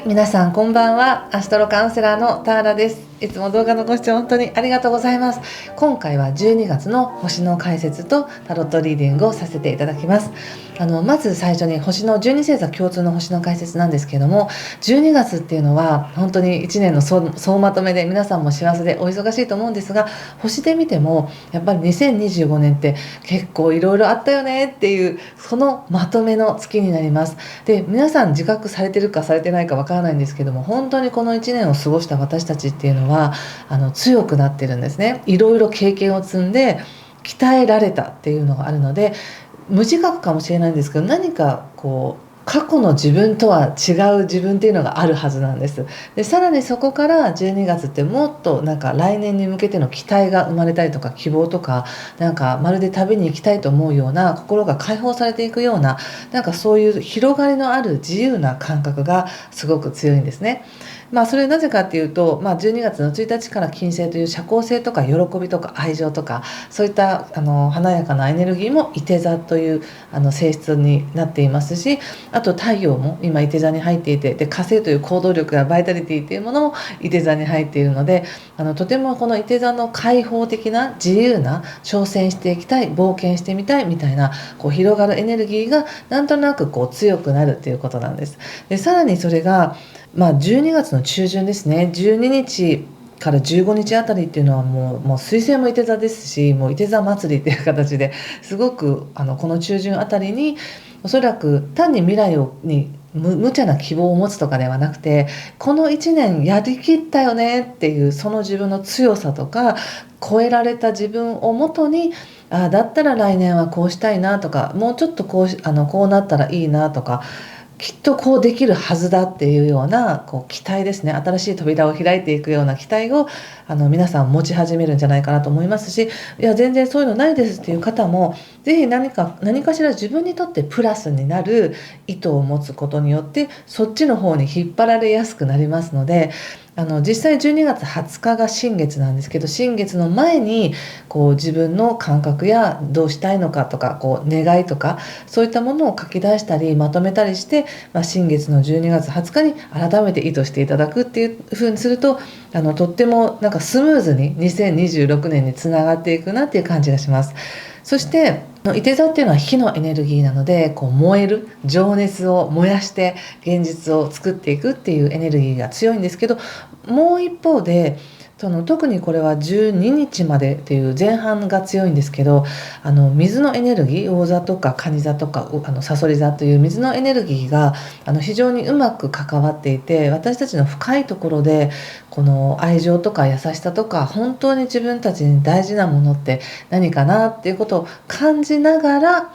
皆さんこんばんは。アストロカウンセラーのターラです。いつも動画のご視聴本当にありがとうございます。今回は12月の星の解説とタロットリーディングをさせていただきます。まず最初に星の12星座共通の星の解説なんですけども、12月っていうのは本当に1年の総まとめで皆さんも幸せでお忙しいと思うんですが、星で見てもやっぱり2025年って結構いろいろあったよねっていうそのまとめの月になります。で、皆さん自覚されてるかされてないかわからないんですけども、本当にこの1年を過ごした私たちっていうのは強くなってるんですね。いろいろ経験を積んで鍛えられたっていうのがあるので、無自覚かもしれないんですけど、何か過去の自分とは違う自分っていうのがあるはずなんです。で、さらにそこから12月ってもっとなんか来年に向けての期待が生まれたりとか、希望とか、なんかまるで旅に行きたいと思うような、心が解放されていくような、なんかそういう広がりのある自由な感覚がすごく強いんですね。それなぜかっていうと、12月の1日から金星という社交性とか喜びとか愛情とか、そういった華やかなエネルギーもいて座という性質になっていますし、あと太陽も今いて座に入っていて、で火星という行動力やバイタリティっていうものもいて座に入っているので、とてもこのいて座の開放的な自由な、挑戦していきたい、冒険してみたいみたいな広がるエネルギーがなんとなく強くなるっていうことなんです。で、さらにそれが12月の中旬ですね、12日から15日あたりっていうのはもう水星もいて座ですし、もういて座祭りっていう形ですごくこの中旬あたりにおそらく単に未来に無茶な希望を持つとかではなくて、この1年やりきったよねっていうその自分の強さとか、超えられた自分をもとに、だったら来年はこうしたいなとか、もうちょっとこうなったらいいなとか、きっとこうできるはずだっていうような期待ですね。新しい扉を開いていくような期待を皆さん持ち始めるんじゃないかなと思いますし、いや全然そういうのないですっていう方も、ぜひ何かしら自分にとってプラスになる意図を持つことによってそっちの方に引っ張られやすくなりますので、実際12月20日が新月なんですけど、新月の前に自分の感覚やどうしたいのかとか願いとか、そういったものを書き出したりまとめたりして、新月の12月20日に改めて意図していただくっていう風にすると、とってもなんかスムーズに2026年につながっていくなっていう感じがします。そしていて座っていうのは火のエネルギーなので、燃える情熱を燃やして現実を作っていくっていうエネルギーが強いんですけど、もう一方で特にこれは12日までっていう前半が強いんですけど、水のエネルギー、魚座とか蟹座とかさそり座という水のエネルギーが非常にうまく関わっていて、私たちの深いところでこの愛情とか優しさとか、本当に自分たちに大事なものって何かなっていうことを感じながら、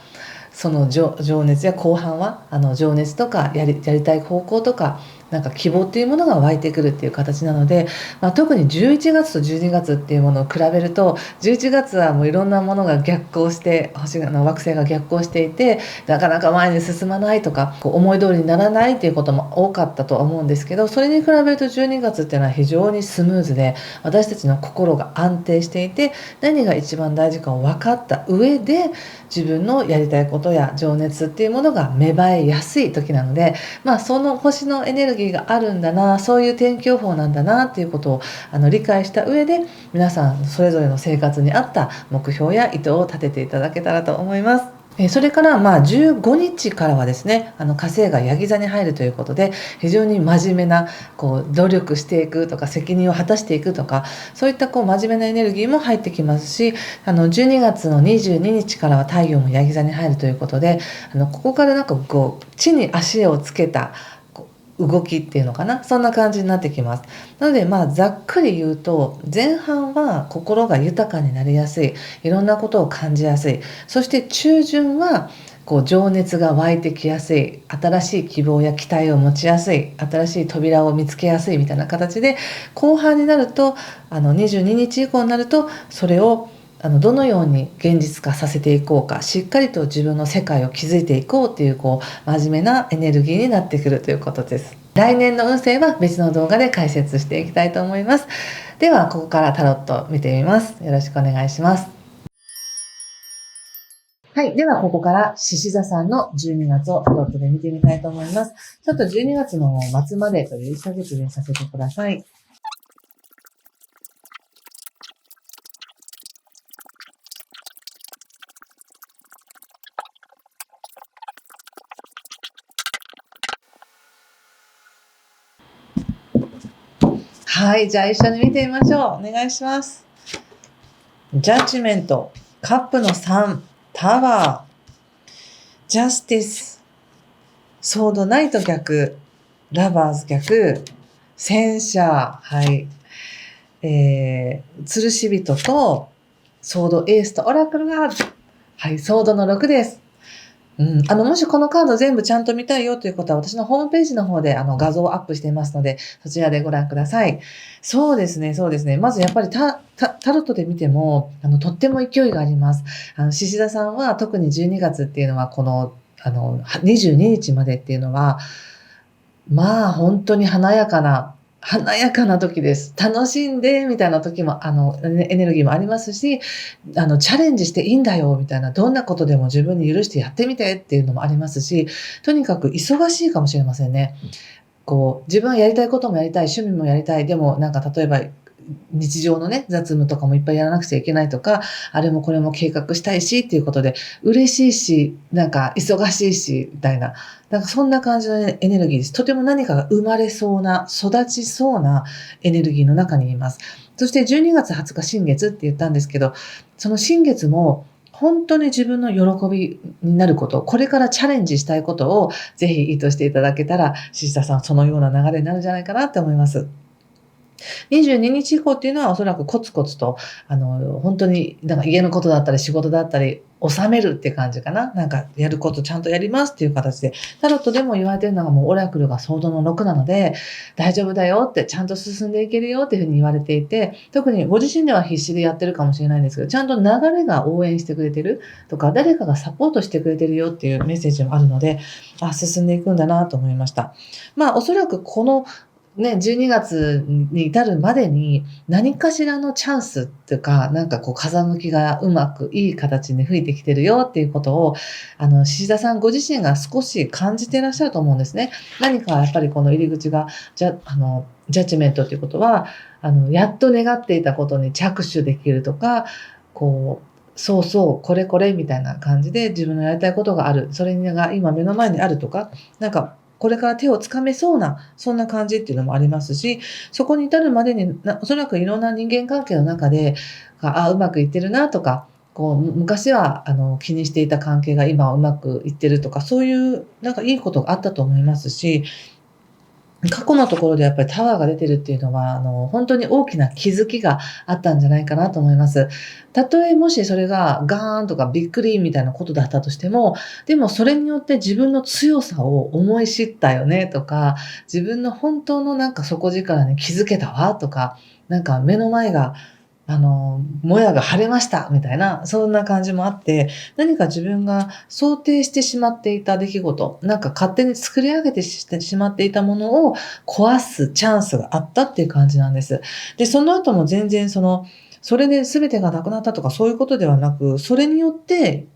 その情熱や後半は情熱とかやりたい方向とか、なんか希望っていうものが湧いてくるっていう形なので、特に11月と12月っていうものを比べると、11月はもういろんなものが逆行して、惑星が逆行していて、なかなか前に進まないとか思い通りにならないっていうことも多かったとは思うんですけど、それに比べると12月っていうのは非常にスムーズで、私たちの心が安定していて、何が一番大事かを分かった上で自分のやりたいことや情熱っていうものが芽生えやすい時なので、その星のエネルギーがあるんだな、そういう天気予報なんだなっていうことを理解した上で、皆さんそれぞれの生活に合った目標や意図を立てていただけたらと思います。それから15日からはですね、火星がヤギ座に入るということで、非常に真面目な努力していくとか、責任を果たしていくとか、そういった真面目なエネルギーも入ってきますし、12月の22日からは太陽もヤギ座に入るということで、ここからなんか地に足をつけた動きっていうのかな、そんな感じになってきます。なのでざっくり言うと、前半は心が豊かになりやすい、いろんなことを感じやすい。そして中旬は情熱が湧いてきやすい、新しい希望や期待を持ちやすい、新しい扉を見つけやすいみたいな形で、後半になると22日以降になると、それをどのように現実化させていこうか、しっかりと自分の世界を築いていこうっていう真面目なエネルギーになってくるということです。来年の運勢は別の動画で解説していきたいと思います。ではここからタロット見てみます。よろしくお願いします。はい。では、ここから獅子座さんの12月をタロットで見てみたいと思います。ちょっと12月の末までという1ヶ月でさせてください。はい。じゃあ、一緒に見てみましょう。お願いします。ジャッジメント、カップの3、タワー、ジャスティス、ソードナイト逆、ラバーズ逆、戦車、はい。吊るし人と、ソードエースとオラクルが、はい、ソードの6です。もしこのカード全部ちゃんと見たいよということは、私のホームページの方で画像をアップしていますので、そちらでご覧ください。そうですね。まずやっぱりタロットで見ても、とっても勢いがあります。獅子座さんは特に12月っていうのは、この、22日までっていうのは、まあ本当に華やかな時です。楽しんで、みたいな時も、エネルギーもありますし、チャレンジしていいんだよ、みたいな、どんなことでも自分に許してやってみてっていうのもありますし、とにかく忙しいかもしれませんね。自分はやりたいこともやりたい、趣味もやりたい、でもなんか例えば、日常のね、雑務とかもいっぱいやらなくちゃいけないとか、あれもこれも計画したいしっていうことで、嬉しいし、なんか忙しいし、みたいな。なんかそんな感じのエネルギーです。とても何かが生まれそうな、育ちそうなエネルギーの中にいます。そして12月20日新月って言ったんですけど、その新月も本当に自分の喜びになること、これからチャレンジしたいことをぜひ意図していただけたら、獅子座さんそのような流れになるんじゃないかなって思います。22日以降っていうのはおそらくコツコツと、本当に、なんか家のことだったり仕事だったり、収めるって感じかな。なんかやることちゃんとやりますっていう形で、タロットでも言われてるのがもうオラクルがソードの6なので、大丈夫だよって、ちゃんと進んでいけるよっていうふうに言われていて、特にご自身では必死でやってるかもしれないんですけど、ちゃんと流れが応援してくれてるとか、誰かがサポートしてくれてるよっていうメッセージもあるので、進んでいくんだなと思いました。おそらくこのね、12月に至るまでに何かしらのチャンスっていうか、なんか風向きがうまくいい形に吹いてきてるよっていうことを、獅子座さんご自身が少し感じていらっしゃると思うんですね。何かやっぱりこの入り口が、ジャッジメントっていうことは、やっと願っていたことに着手できるとか、そうそう、これこれみたいな感じで自分のやりたいことがある。それが今目の前にあるとか、なんかこれから手をつかめそうな、そんな感じっていうのもありますし、そこに至るまでに、おそらくいろんな人間関係の中で、うまくいってるなとか、昔は気にしていた関係が今はうまくいってるとか、そういうなんかいいことがあったと思いますし、過去のところでやっぱりタワーが出てるっていうのは、本当に大きな気づきがあったんじゃないかなと思います。たとえもしそれがガーンとかびっくりみたいなことだったとしても、でもそれによって自分の強さを思い知ったよねとか、自分の本当のなんか底力に気づけたわとか、なんか目の前がもやが晴れましたみたいな、そんな感じもあって、何か自分が想定してしまっていた出来事、なんか勝手に作り上げてしまっていたものを壊すチャンスがあったっていう感じなんです。で、その後も全然それで全てがなくなったとかそういうことではなく、それによって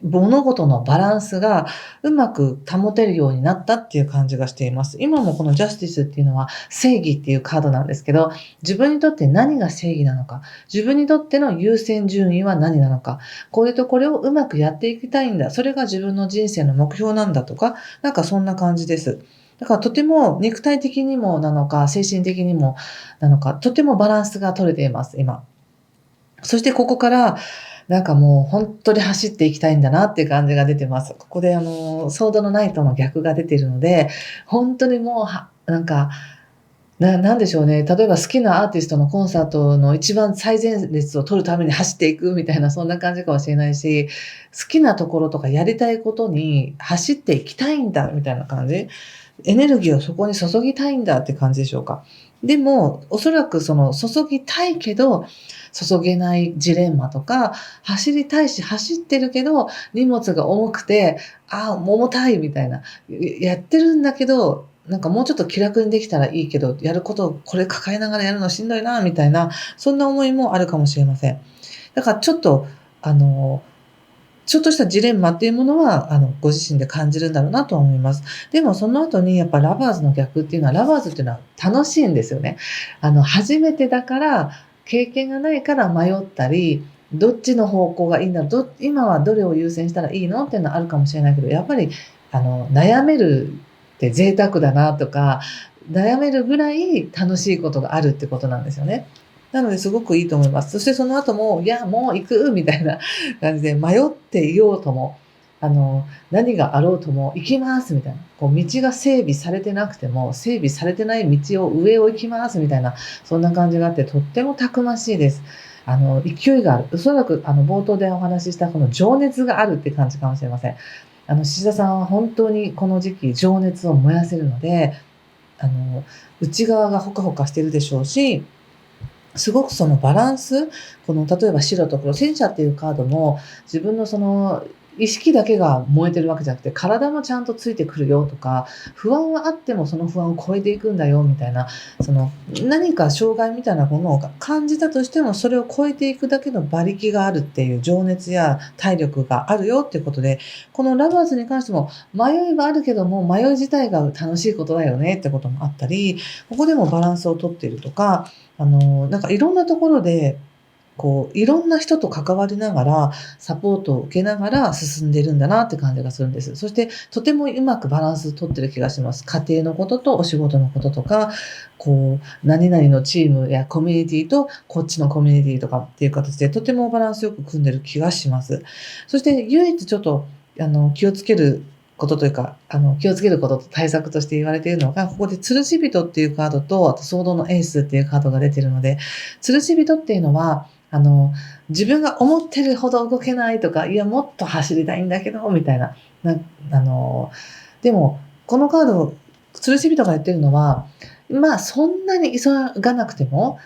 物事のバランスがうまく保てるようになったっていう感じがしています。今もこのジャスティスっていうのは正義っていうカードなんですけど、自分にとって何が正義なのか、自分にとっての優先順位は何なのか、これとこれをうまくやっていきたいんだ、それが自分の人生の目標なんだとか、なんかそんな感じです。だからとても肉体的にもなのか、精神的にもなのか、とてもバランスが取れています、今。そしてここから、なんかもう本当に走っていきたいんだなっていう感じが出てます。ここでソードのナイトの逆が出ているので、本当にもうなんか、なんでしょうね。例えば好きなアーティストのコンサートの一番最前列を取るために走っていくみたいな、そんな感じかもしれないし、好きなところとかやりたいことに走っていきたいんだみたいな感じ。エネルギーをそこに注ぎたいんだって感じでしょうか。でも、おそらくその注ぎたいけど、注げないジレンマとか、走りたいし走ってるけど、荷物が重くて、重たいみたいな。やってるんだけど、なんかもうちょっと気楽にできたらいいけど、やることをこれ抱えながらやるのしんどいな、みたいな、そんな思いもあるかもしれません。だからちょっと、あの、ちょっとしたジレンマっていうものは、ご自身で感じるんだろうなとは思います。でもその後にやっぱラバーズの逆っていうのは、ラバーズっていうのは楽しいんですよね。初めてだから、経験がないから迷ったり、どっちの方向がいいんだろう、今はどれを優先したらいいのっていうのはあるかもしれないけど、やっぱり、悩めるって贅沢だなとか、悩めるぐらい楽しいことがあるってことなんですよね。なのですごくいいと思います。そしてその後も、いや、もう行くみたいな感じで迷っていようとも、何があろうとも行きますみたいな。こう道が整備されてなくても、整備されてない道を上を行きますみたいな、そんな感じがあって、とってもたくましいです。勢いがある。おそらく、冒頭でお話ししたこの情熱があるって感じかもしれません。獅子座さんは本当にこの時期、情熱を燃やせるので、内側がホカホカしてるでしょうし、すごくそのバランス、例えば白と黒、戦車っていうカードも自分のその意識だけが燃えてるわけじゃなくて、体もちゃんとついてくるよとか、不安はあってもその不安を超えていくんだよみたいな、何か障害みたいなものを感じたとしても、それを超えていくだけの馬力があるっていう情熱や体力があるよっていうことで、このラバーズに関しても迷いはあるけども、迷い自体が楽しいことだよねってこともあったり、ここでもバランスをとっているとか、なんかいろんなところで、いろんな人と関わりながら、サポートを受けながら進んでいるんだなって感じがするんです。そして、とてもうまくバランスをとってる気がします。家庭のこととお仕事のこととか、何々のチームやコミュニティとこっちのコミュニティとかっていう形で、とてもバランスよく組んでる気がします。そして、唯一ちょっと、気をつけることというか、気をつけることと対策として言われているのが、ここで吊るし人っていうカードと、あとソードのエースっていうカードが出ているので、吊るし人っていうのは、自分が思ってるほど動けないとか、いや、もっと走りたいんだけど、みたいな。でも、このカード、吊るし人が言ってるのは、まあ、そんなに急がなくても、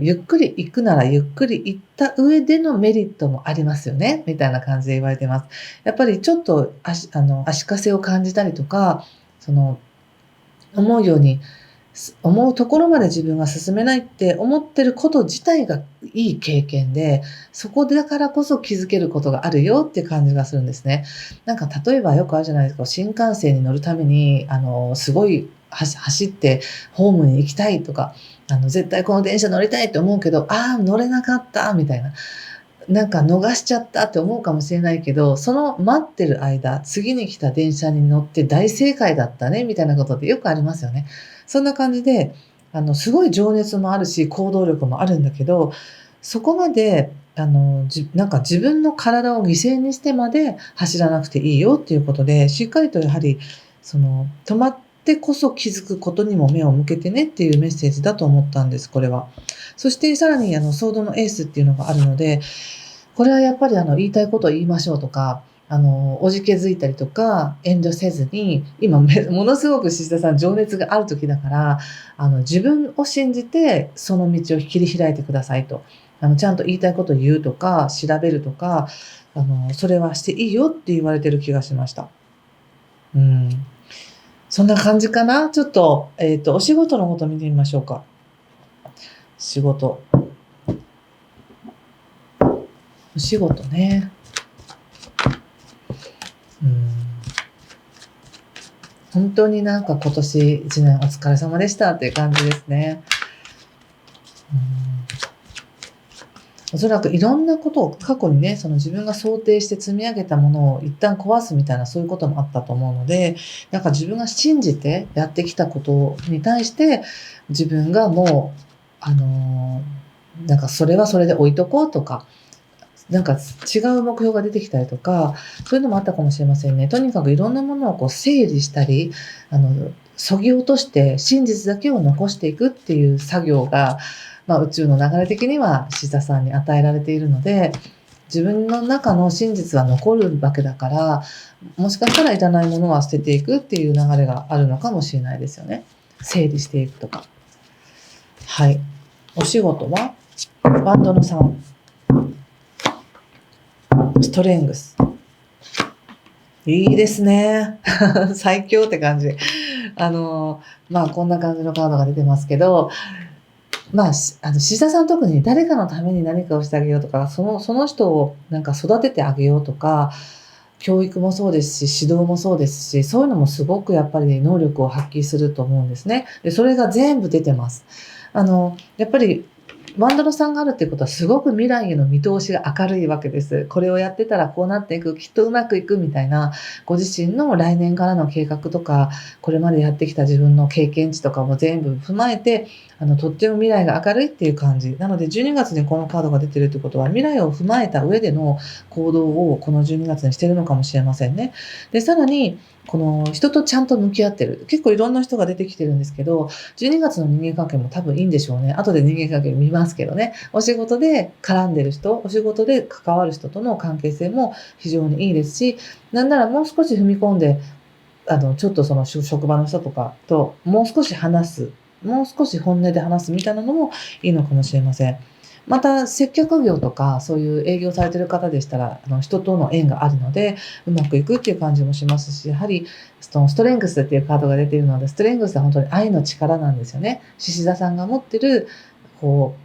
ゆっくり行くならゆっくり行った上でのメリットもありますよね、みたいな感じで言われてます。やっぱりちょっと足かせを感じたりとか、思うように、思うところまで自分が進めないって思ってること自体がいい経験で、そこだからこそ気づけることがあるよって感じがするんですね。なんか例えばよくあるじゃないですか、新幹線に乗るために、すごい走ってホームに行きたいとか、絶対この電車乗りたいって思うけど、ああ、乗れなかったみたいな。なんか逃しちゃったって思うかもしれないけど、その待ってる間、次に来た電車に乗って大正解だったねみたいなことってよくありますよね。そんな感じで、すごい情熱もあるし、行動力もあるんだけど、そこまで、なんか自分の体を犠牲にしてまで走らなくていいよっていうことで、しっかりとやはり、止まってこそ気づくことにも目を向けてねっていうメッセージだと思ったんです、これは。そしてさらに、ソードのエースっていうのがあるので、これはやっぱり言いたいことを言いましょうとか、おじけづいたりとか、遠慮せずに、今ものすごく獅子座さん情熱がある時だから、自分を信じてその道を切り開いてくださいと。ちゃんと言いたいことを言うとか、調べるとか、それはしていいよって言われてる気がしました。うん。そんな感じかな。ちょっと、お仕事のこと見てみましょうか。仕事。お仕事ね。本当になんか今年1年お疲れ様でしたっていう感じですね。おそらくいろんなことを過去にね、その自分が想定して積み上げたものを一旦壊すみたいなそういうこともあったと思うので、なんか自分が信じてやってきたことに対して自分がもう、なんかそれはそれで置いとこうとか、なんか違う目標が出てきたりとか、そういうのもあったかもしれませんね。とにかくいろんなものを整理したり、削ぎ落として真実だけを残していくっていう作業が、宇宙の流れ的には獅子座さんに与えられているので、自分の中の真実は残るわけだから、もしかしたらいらないものは捨てていくっていう流れがあるのかもしれないですよね。整理していくとか。はい。お仕事はバンドの3。ストレングス。いいですね。最強って感じ。こんな感じのカードが出てますけど、獅子座さん特に誰かのために何かをしてあげようとか、その人をなんか育ててあげようとか、教育もそうですし、指導もそうですし、そういうのもすごくやっぱり能力を発揮すると思うんですね。で、それが全部出てます。やっぱり、ワンドロさんがあるっていうことはすごく未来への見通しが明るいわけです。これをやってたらこうなっていく、きっとうまくいくみたいな、ご自身の来年からの計画とか、これまでやってきた自分の経験値とかも全部踏まえて、とっても未来が明るいっていう感じ。なので12月にこのカードが出てるってことは、未来を踏まえた上での行動をこの12月にしてるのかもしれませんね。で、さらに、この人とちゃんと向き合ってる。結構いろんな人が出てきてるんですけど、12月の人間関係も多分いいんでしょうね。後で人間関係見ますけどね。お仕事で絡んでる人、お仕事で関わる人との関係性も非常にいいですし、なんならもう少し踏み込んで、ちょっとその職場の人とかともう少し話す。もう少し本音で話すみたいなのもいいのかもしれません。また、接客業とか、そういう営業されてる方でしたら、人との縁があるので、うまくいくっていう感じもしますし、やはり、そのストレングスっていうカードが出ているので、ストレングスは本当に愛の力なんですよね。獅子座さんが持ってる、こ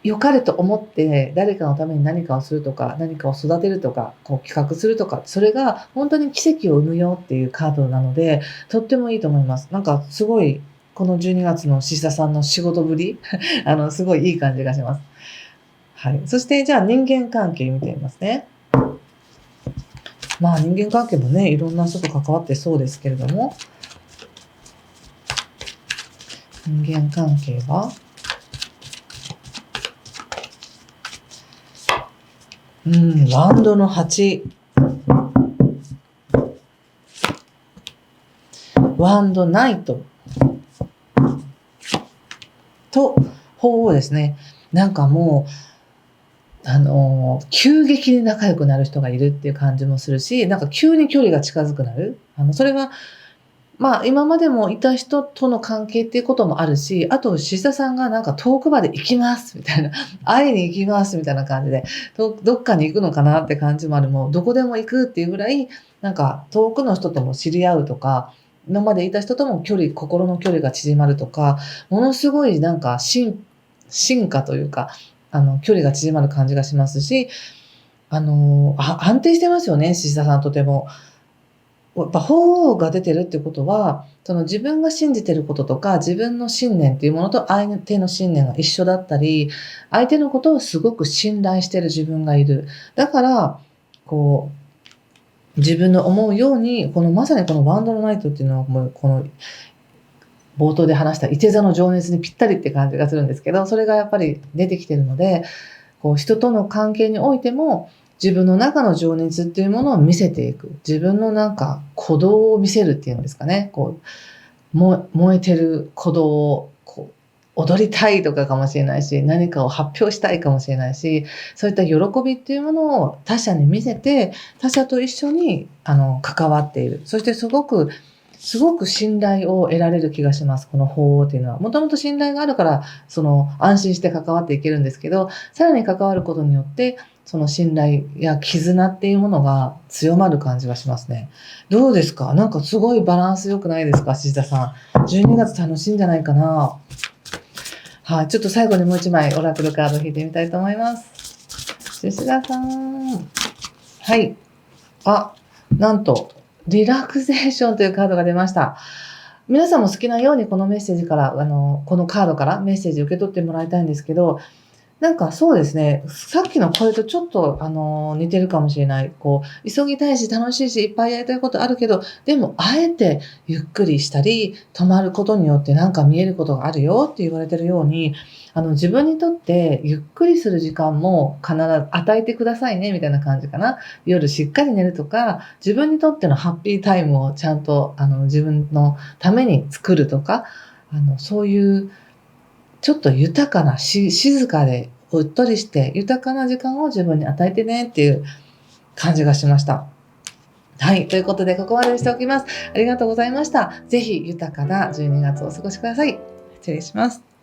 う、良かれと思って誰かのために何かをするとか、何かを育てるとか、こう企画するとか、それが本当に奇跡を生むよっていうカードなので、とってもいいと思います。なんかすごい、この12月の獅子座さんの仕事ぶり、すごいいい感じがします。はい。そして、じゃあ人間関係見てみますね。まあ人間関係もね、いろんな人と関わってそうですけれども、人間関係は、ワンドの8。ワンドナイト。と、鳳凰ですね。なんかもう、急激に仲良くなる人がいるっていう感じもするし、なんか急に距離が近づくなる。それは、まあ今までもいた人との関係っていうこともあるし、あと獅子座さんがなんか遠くまで行きますみたいな、会いに行きますみたいな感じで、どっかに行くのかなって感じもある。もうどこでも行くっていうぐらい、なんか遠くの人とも知り合うとか、今までいた人とも心の距離が縮まるとか、ものすごいなんか進化というか、距離が縮まる感じがしますし、安定してますよね、獅子座さんとても。やっぱ鳳凰が出てるってことは、その自分が信じてることとか、自分の信念っていうものと相手の信念が一緒だったり、相手のことをすごく信頼してる自分がいる。だから、こう、自分の思うように、まさにこのワンドロナイトっていうのは、もうこの、冒頭で話した伊手座の情熱にぴったりって感じがするんですけど、それがやっぱり出てきてるので、こう、人との関係においても、自分の中の情熱っていうものを見せていく。自分のなんか鼓動を見せるっていうんですかね。こう、燃えてる鼓動をこう踊りたいとかかもしれないし、何かを発表したいかもしれないし、そういった喜びっていうものを他者に見せて、他者と一緒に関わっている。そしてすごく信頼を得られる気がします。この鳳凰っていうのは。もともと信頼があるから、安心して関わっていけるんですけど、さらに関わることによって、その信頼や絆っていうものが強まる感じがしますね。どうですか？なんかすごいバランス良くないですか？獅子座さん。12月楽しいんじゃないかな。はい、ちょっと最後にもう一枚オラクルカード引いてみたいと思います。獅子座さん。はい。なんと、リラクゼーションというカードが出ました。皆さんも好きなようにこのメッセージから、このカードからメッセージ受け取ってもらいたいんですけど、なんかそうですね、さっきのこれとちょっと似てるかもしれない。こう、急ぎたいし楽しいしいっぱいやりたいことあるけど、でもあえてゆっくりしたり、止まることによってなんか見えることがあるよって言われてるように、自分にとってゆっくりする時間も必ず与えてくださいねみたいな感じかな。夜しっかり寝るとか、自分にとってのハッピータイムをちゃんと自分のために作るとか、そういうちょっと豊かな静かでうっとりして豊かな時間を自分に与えてねっていう感じがしました。はい。ということで、ここまでにしておきます。ありがとうございました。ぜひ豊かな12月をお過ごしください。失礼します。